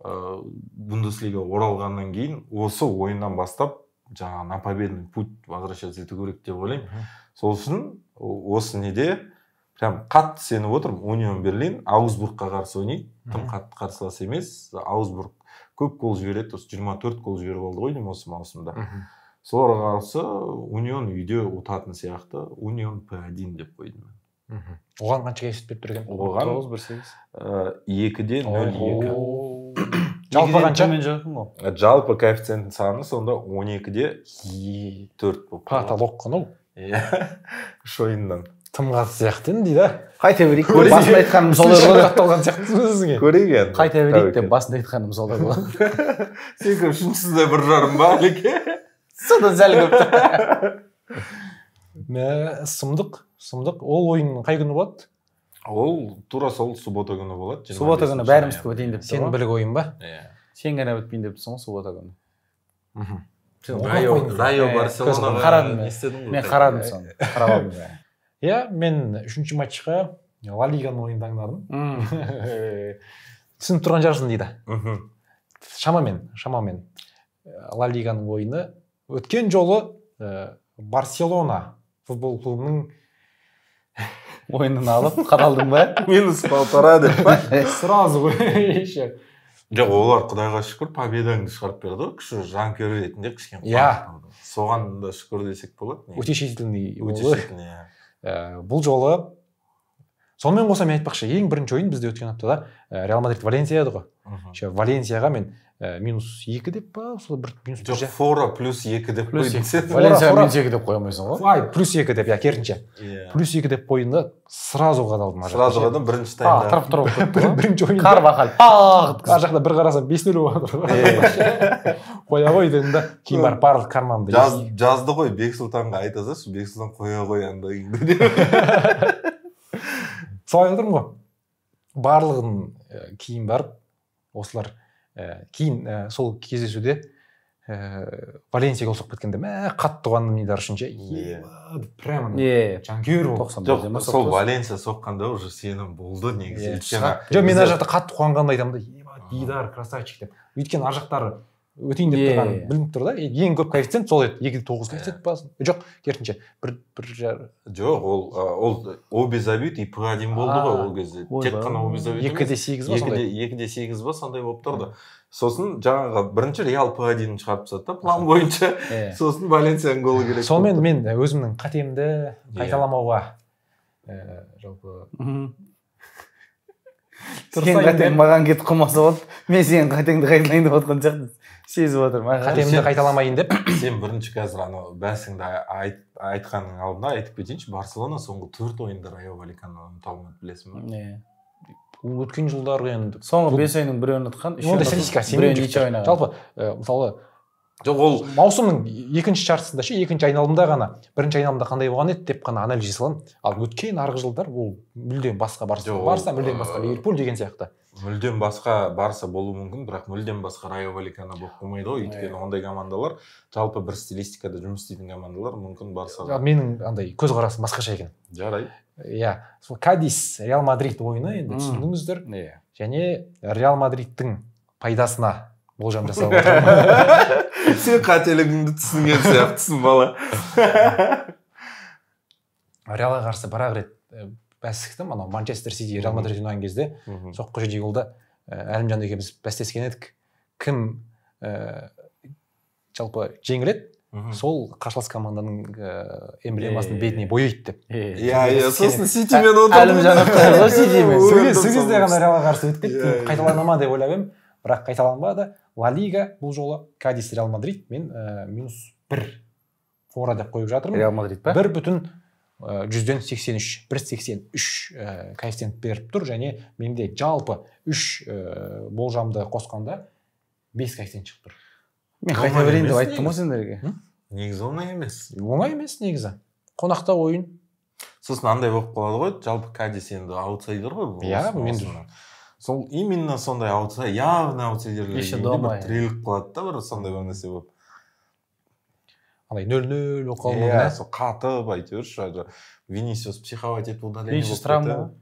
[SPEAKER 3] Бундеслига оралғаннан кейін осы ойыннан бастап жаңа на победный путь возвращаться ету керек деп ойлаймын. Сол үшін осы неде прям қатты сеніп отырмын. Унион Берлин Аусбургқа қарсы ойнайды. Тым қатты қарсылас емес. Аусбург көп гол жібереді. 24 гол жіберіп алды ғой осы маусымда. Соларға қарсы Унион үйде ұтатын сияқты. Унион П1 деп қойдым.
[SPEAKER 1] Оған қанша есеп беріп тұрған?
[SPEAKER 3] Оған 2-де 0-2.
[SPEAKER 1] Жалпы қанша?
[SPEAKER 3] Жалпы коэффициенттің саны сонда 12-де 4 болып.
[SPEAKER 1] Потолок қану?
[SPEAKER 3] Үш ойыннан.
[SPEAKER 1] Тым қатты сияқты дейді.
[SPEAKER 2] Қайта берейік. Басында айтқаным солай болады.
[SPEAKER 1] Қатталған сияқтысыз ге.
[SPEAKER 3] Көрейік енді.
[SPEAKER 2] Қайта берейік деп басында айтқаным солай болады.
[SPEAKER 3] Сен үшіншісінде 1,5 ба Алеке?
[SPEAKER 2] Содан сәл
[SPEAKER 1] көп. Сұмдық. Ол ойын қай күні болады?
[SPEAKER 3] Ол тура сол суббота күні болады.
[SPEAKER 2] Суббота күні бәріміз өтейін деп тұр.
[SPEAKER 1] Сен білік ойын ба?
[SPEAKER 2] Сен ғана өтпейін деп тұрсың ғой суббота күні.
[SPEAKER 3] Райо Барселонаға естедің ғой.
[SPEAKER 2] Мен қарадым соны. Қарап алдым.
[SPEAKER 1] Мен үшінші матчқа Ла Лиганың ойын таңдадым. Түсініп тұрған жарсың дейді. Шамамен. Ла Лиганың ойыны өткен жолы Барселона футбол клубының
[SPEAKER 2] ойынын алып қаралдың ба?
[SPEAKER 3] -1,5 деп па?
[SPEAKER 1] Сразу ғой.
[SPEAKER 3] Жоқ, олар құдайға шүкір победаңды шығарып берді. Кіші жанкүйер ретінде кішкене қуанды. Соған да шүкір десек болады.
[SPEAKER 1] Утешительный. Бұл жолы сонымен қоса мен айтпақшы, ең бірінші ойын бізде өткен аптада Реал Мадрид Валенсия еді ғой. Валенсияға мен -2 деп па, сол бір -1.
[SPEAKER 3] Жоқ, фора +2 деп қойдың сен.
[SPEAKER 2] Валенсияға -2 деп қоймайсың ғой.
[SPEAKER 1] +2 деп, керісінше. +2 деп қойында сразу қадалдым.
[SPEAKER 3] Сразу қадалдым бірінші таймда.
[SPEAKER 1] Тұрып бірінші ойында.
[SPEAKER 2] Қарбақал.
[SPEAKER 1] Ар жақта бір қарасам 5-0 болады. Қоя ғой дедім да, кейін барып барлық карманымды.
[SPEAKER 3] Жазды ғой, Бексұлтанға айтасашы, Бексұлтан қоя ғой андайыңды деп.
[SPEAKER 1] Солай отырмын ғой. Барлығын кейін барып, осылар кейін сол кездесуде Валенсияға соғып кеткенде мә қатты қуандым мидар үшінші прямо жанкүйер
[SPEAKER 3] жоқ сол Валенсия соққанда уже сенім болды негізі
[SPEAKER 1] жоқ мен ар жақта қатты қуанғанды айтамын да дидар красавчик деп өйткені ар жақтары өтейін деп тұрған білініп тұр да ең көп коэффициент сол еді 2,9 коэффициент басын жоқ керісінше бір
[SPEAKER 3] жоқ ол обе забит и п1 болды ғой ол кезде тек қана обе забит
[SPEAKER 1] 2,8 ба сондай
[SPEAKER 3] 2,8 ба сондай болып тұрды сосын жаңағы бірінші Реал п1 шығарып тастады да план бойынша сосын Валенсияның голы керек
[SPEAKER 1] сонымен мен өзімнің қатемді қайталамауға жалпы
[SPEAKER 4] сен қатең маған кетіп қалмаса болды мен сенің қатеңді қайталайын деп отқан сияқтымын сезіп отырмын
[SPEAKER 1] қатемді қайталамайын деп
[SPEAKER 3] сен бірінші қазір анау бәсіңді айтқанның алдында айтып кетейінші Барселона соңғы 4 ойында Райо Валлекано ұмыта алмады білесің ба
[SPEAKER 1] өткен жылдары енді
[SPEAKER 4] соңғы 5 ойынның біреуін ұтқан
[SPEAKER 1] ондай статистика жалпы мысалы
[SPEAKER 3] жоқ ол
[SPEAKER 1] маусымның екінші жартысында екінші айналымда ғана бірінші айналымда қандай болған еді деп қана анализ жасалған ал өткен арғы жылдар ол мүлдем басқа барса мүлдем басқа Ливерпуль деген сияқты
[SPEAKER 3] мүлдем басқа Барса болуы мүмкін бірақ мүлдем басқа Райо Валлекано болып қоймайды ғой өйткені ондай командалар жалпы бір стилистикада жұмыс істейтін командалар мүмкін Барсаға
[SPEAKER 1] менің андай көзқарасым басқаша екен
[SPEAKER 3] жарайды
[SPEAKER 1] иә сол Кадис Реал Мадрид ойыны енді түсіндіңіздер және Реал Мадридтің пайдасына болжам жасап отырмын
[SPEAKER 3] сен қателігіңді түсінген сияқтысың бала
[SPEAKER 1] Реалға қарсы бір-ақ рет бәстестім анау Манчестер Сити Реал Мадрид ойнаған кезде соққы жердегі голда Әлімжан екеуміз бәстескен едік кім жалпы жеңіледі сол қарсылас команданың эмблемасын бетіне бояйды деп
[SPEAKER 3] иә сосын Ситимен отырды
[SPEAKER 4] Әлімжан ғой Ситимен
[SPEAKER 1] сол кезде ғана Реалға қарсы өтіп кетті қайталана ма деп ойлап едім бірақ қайталанбады Ла Лига бұл жолы Кадис Реал Мадрид мен -1 фора деп қойып жатырмын
[SPEAKER 4] Реал Мадрид па
[SPEAKER 1] 1,83 1,83 коэффициент беріп тұр және менде жалпы 3 болжамды қосқанда 5 коэффициент шығып тұр
[SPEAKER 4] мен қайта берейін деп айттым ғой сендерге
[SPEAKER 3] негізі оңай
[SPEAKER 1] емес негізі қонақта ойын
[SPEAKER 3] сосын андай болып қалады ғой жалпы Кадис енді аутсайдер ғой
[SPEAKER 1] иә
[SPEAKER 3] сол именно сондай аутсайдер явный аутсайдерлерге бір тіреліп қалады да бір сондай бір нәрсе болып
[SPEAKER 1] андай 0-0 болып қалды
[SPEAKER 3] иә сол қатып әйтеуір Винисиус психовать етіп удаление
[SPEAKER 4] Винисиус травма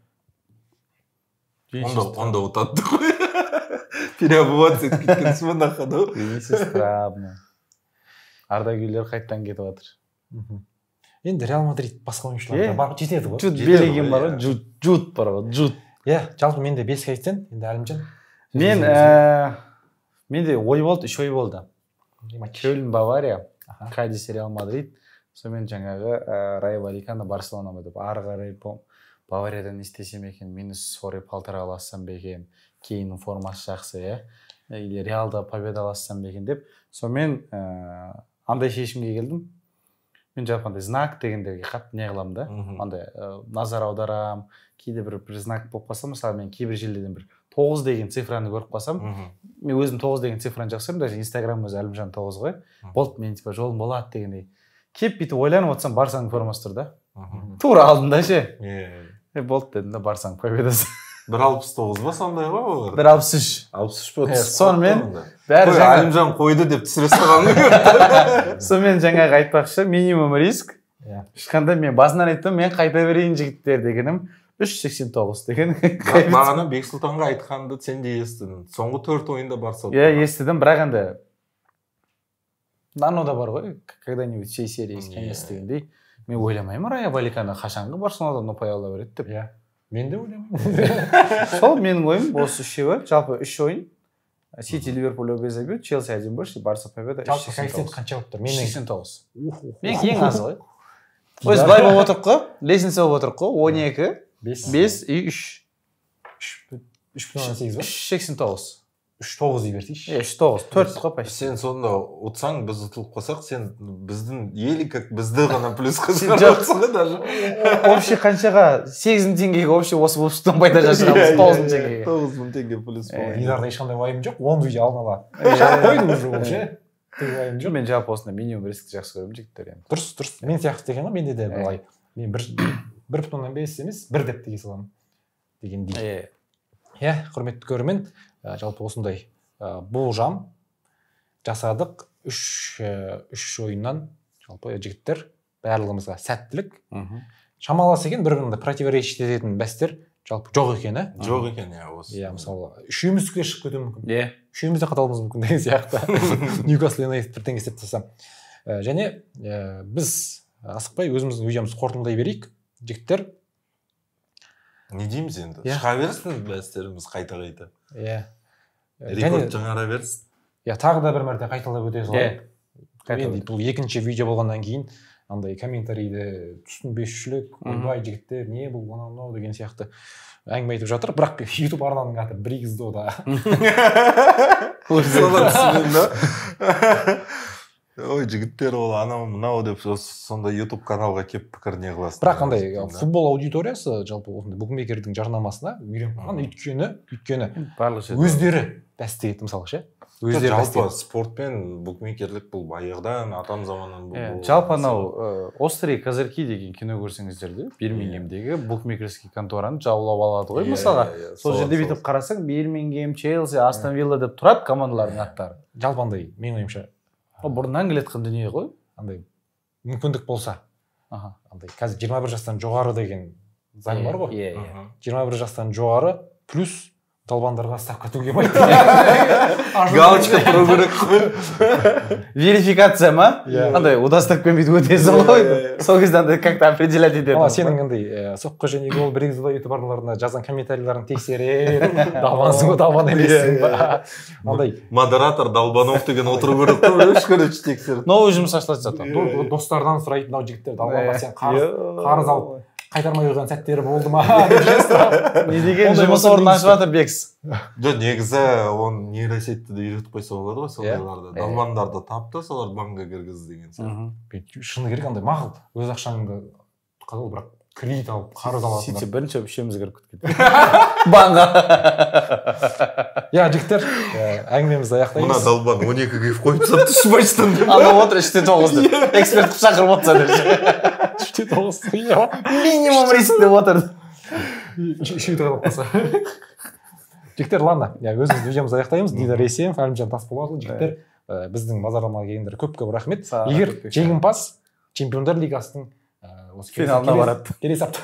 [SPEAKER 3] онда ұтады ғой переобуваться етіп кеткенсің ба нахады
[SPEAKER 4] Винисиус травма ардагерлер қайттан кетіп жатыр
[SPEAKER 1] енді Реал Мадрид басқа ойыншыларда бар жетеді ғой
[SPEAKER 4] Джуд Беллингем бар ғой Джуд бар ғой Джуд
[SPEAKER 1] иә жалпы менде 5 коэффициент енді Әлімжан
[SPEAKER 4] менде ой болды 3 ой болды Кёльн Бавария Кадис Реал Мадрид сонымен жаңағы Райо Валлекано Барселона ма деп ары қарай Бавариядан істесем екен -4 алассам ба екен кейіннің формасы жақсы иә или Реалда победа алассам ба екен деп сонымен андай шешімге келдім мен жалпы андай знак дегендерге қатты не қыламын да андай назар аударам кейде бір знак болып қалса мысалы мен кейбір жерлерден бір 9 деген цифраны көріп қалсам мен өзім 9 деген цифраны жақсы көремін даже инстаграм өзі Әлімжан 9 ғой болды мен типа жолым болады дегендей келіп бүйтіп ойланып отырсам Барсаның формасы тұр да тура алдымда ше болды дедім да Барсаның победасы
[SPEAKER 3] 1,69 ба сондай ғой олар
[SPEAKER 4] 1,63
[SPEAKER 3] ба
[SPEAKER 4] сонымен бәрі
[SPEAKER 3] Әлімжан қойды деп түсіре салған
[SPEAKER 4] сонымен жаңағы айтпақшы минимум риск ешқандай мен басынан айттым мен қайта берейін жігіттер дегенім 3,89 деген
[SPEAKER 3] бағана Бексұлтанға айтқанды сен де естідің соңғы 4 ойында Барса
[SPEAKER 4] иә естідім бірақ енді нанода бар ғой когда-нибудь всей серии ескенес дегендей мен ойламаймын Райо Валлекано қашанғы Барселонадан ұпай ала береді деп
[SPEAKER 1] иә мен де ойламаймын
[SPEAKER 4] сол менің ойым осы үшеуі жалпы 3 ойын Сити Ливерпуль обе забьют Челси 1 больше Барса победа
[SPEAKER 1] жалпы коэффициент қанша болып тұр
[SPEAKER 4] менің 89 менің ең азы ғой өзі былай болып отырық қой лестница болып отырық қой 12 5 и 3
[SPEAKER 1] 3,8 ба
[SPEAKER 4] 3,89
[SPEAKER 1] 3,9 дей берсейші
[SPEAKER 4] 3,9 4 қой почти
[SPEAKER 3] сен сонда ұтсаң біз ұтылып қалсақ сен біздің елі как бізді ғана плюсқа
[SPEAKER 4] шығарып ғой даже общий қаншаға 8 теңгеге общий осы болып шықтың пайда жасырамыз 9 теңгеге
[SPEAKER 3] 9 теңге плюс
[SPEAKER 1] Дидарда ешқандай уайым жоқ 10 видео алдын ала шығарып қойды уже ол ше
[SPEAKER 4] мен жалпы осында минимум рискті жақсы көремін жігіттер енді
[SPEAKER 1] дұрыс мен сияқты екен ғой менде де былай мен 1,5 емес 1 деп те саламын дегендей иә құрметті көрермен жалпы осындай болжам жасадық үш ойыннан жалпы жігіттер барлығымызға сәттілік шамалас екен, бір бірінде противоречить ететін бәстер жалпы жоқ екен,
[SPEAKER 3] жоқ екен, осы.
[SPEAKER 1] Мысалы, үшеуміздікі де шығып кетуі мүмкін. Үшеуміз де қаталымыз мүмкін деген сияқты. Ньюкасл Юнайтед бірдеңе істеп тастасам. Және біз асықпай өзіміздің видеомызды қорытындылай берейік. Жігіттер,
[SPEAKER 3] не дейміз енді? Шыға берсін бәстеріміз қайта-қайта.
[SPEAKER 1] Рекорд
[SPEAKER 3] жаңара берсін.
[SPEAKER 1] Тағы да бір мәрте қайталап өте салайық. Енді бұл екінші видео болғаннан кейін андай комментарийді түсінбеушілік, ойбай жігіттер, не бұл, анау деген сияқты әңгіме айтып жатыр. Бірақ YouTube арнаның аты Бригздода.
[SPEAKER 3] Ой, жігіттер ол анау мынау деп сонда YouTube каналға кеп пікір не қыласың.
[SPEAKER 1] Бірақ андай футбол аудиториясы жалпы осындай букмекердің жарнамасына үйреніп қалған, өйткені өздері бәстейді мысалы ше.
[SPEAKER 3] Жалпы спорт пен букмекерлік бұл байырдан атам заманнан бұл.
[SPEAKER 4] Жалпы анау острые козырьки деген кино көрсеңіздерде, Бирмингемдегі букмекерский контораны жаулап алады ғой мысалға. Сол жерде бүйтіп қарасаң, Бирмингем, Челси, Астон Вилла деп тұрады командалардың аттары.
[SPEAKER 1] Жалпы андай, менің ойымша,
[SPEAKER 4] бұрыннан келетқан дүние ғой.
[SPEAKER 1] Андай мүмкіндік болса, андай қазір 21 жастан жоғары деген заң бар ғой. 21 жастан жоғары плюс талбандарға ставка төлемейді.
[SPEAKER 3] Галочка тұру керек қой.
[SPEAKER 4] Верификация ма? Андай удастырыппен бүйтіп өтесің ғой. Сол кезде андай как-то определять етеді.
[SPEAKER 1] Сенің андай соққы және гол Бригздо YouTube арналарына жазған комментарийлерін тексеріп, далбансың ба, далбан емессің ба? Андай
[SPEAKER 3] модератор Долбанов деген отыру керек қой, үш тексеріп.
[SPEAKER 4] Новый жұмыс ашылады жатыр.
[SPEAKER 1] Достардан сұрайды, мынау жігіттер далбанға сен қарыз алып қайтармай қойған сәттері болды ма?
[SPEAKER 4] Не деген жұмыс орнын ашып жатыр Бекс.
[SPEAKER 3] Жоқ, негізі оны нейросетті де үйретіп қойса болады ғой сондайларды. Далбандарды тапты, солар банкқа кіргізді деген сияқты.
[SPEAKER 1] Шыны керек андай мақұл. Өз ақшаңды қалай бірақ кредит алып қарыз алатындар.
[SPEAKER 4] Сөйтсе бірінші үшеуміз кіріп кеткен. Банға.
[SPEAKER 1] Жігіттер, әңгімемізді аяқтаймыз.
[SPEAKER 3] Мына далбан 12-ге қойып тастап түспайсың.
[SPEAKER 4] Ана отыр 3-9 деп. Эксперт шақырып отырса деп.
[SPEAKER 1] 3-9
[SPEAKER 4] минимум риск деп отырды.
[SPEAKER 1] Үшеуді қалып қалса. Жігіттер, ладно, өзіміз видеомызды аяқтаймыз. Дидар Есенов, Әлімжан Тасболатұлы. Жігіттер, біздің базарламаға келгендер көп рахмет. Егер жеңімпаз Чемпиондар Лигасының
[SPEAKER 4] финалына барады.
[SPEAKER 1] Келесі апта.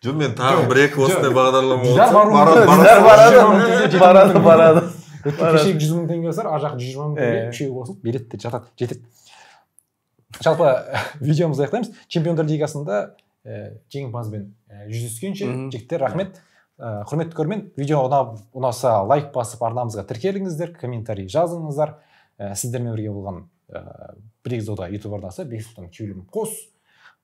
[SPEAKER 3] Жоқ, мен тағы бір-екі осындай бағдарлама
[SPEAKER 4] барады.
[SPEAKER 1] Кешегі 100 мың теңге болса, ар жақ 120 мың теңге үшеуі қосылып береді де жатады, жетеді. Жалпы видеомызды аяқтаймыз. Чемпиондар Лигасында жеңімпазбен жүздескенше жігіттер, рахмет. Құрметті көрермен, видео ұнаса лайк басып арнамызға тіркеліңіздер, комментарий жазыңыздар. Сіздермен бірге болған Бригздода YouTube арнасы Бексұлтан Кеулім қос.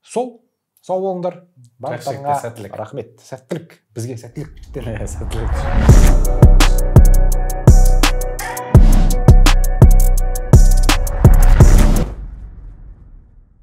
[SPEAKER 1] Сау болыңдар. Барлықтарыңа рахмет. Сәттілік. Бізге сәттілік.
[SPEAKER 4] Сәттілік.